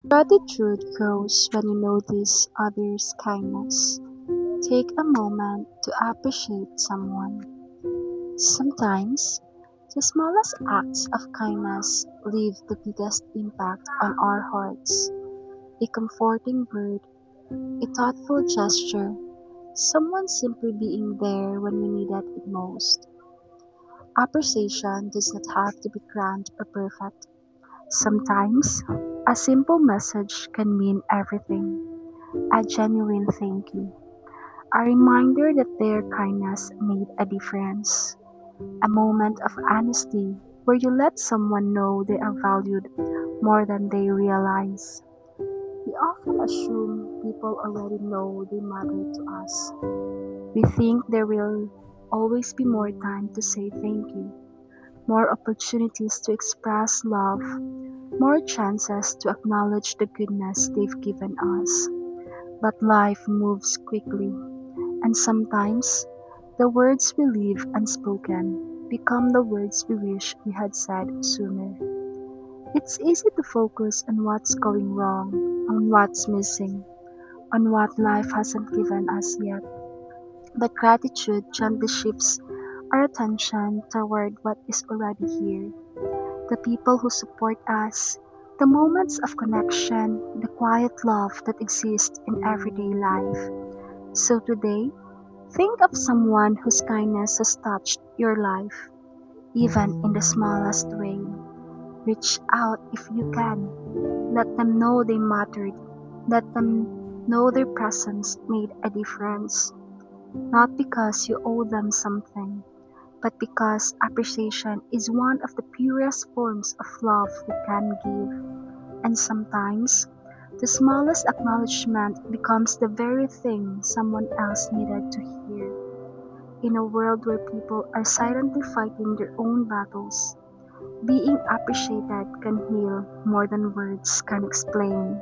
Gratitude grows when you notice others' kindness. Take a moment to appreciate someone. Sometimes, the smallest acts of kindness leave the biggest impact on our hearts. A comforting word, a thoughtful gesture, someone simply being there when we needed it most. Appreciation does not have to be grand or perfect. Sometimes, a simple message can mean everything. A genuine thank you. A reminder that their kindness made a difference. A moment of honesty where you let someone know they are valued more than they realize. We often assume people already know they matter to us. We think there will always be more time to say thank you, more opportunities to express love, more chances to acknowledge the goodness they've given us. But life moves quickly, and sometimes the words we leave unspoken become the words we wish we had said sooner. It's easy to focus on what's going wrong, on what's missing, on what life hasn't given us yet. But gratitude gently shifts our attention toward what is already here. The people who support us, the moments of connection, the quiet love that exists in everyday life. So today, think of someone whose kindness has touched your life, even in the smallest way. Reach out if you can. Let them know they mattered. Let them know their presence made a difference. Not because you owe them something, but because appreciation is one of the purest forms of love we can give. And sometimes, the smallest acknowledgement becomes the very thing someone else needed to hear. In a world where people are silently fighting their own battles, being appreciated can heal more than words can explain.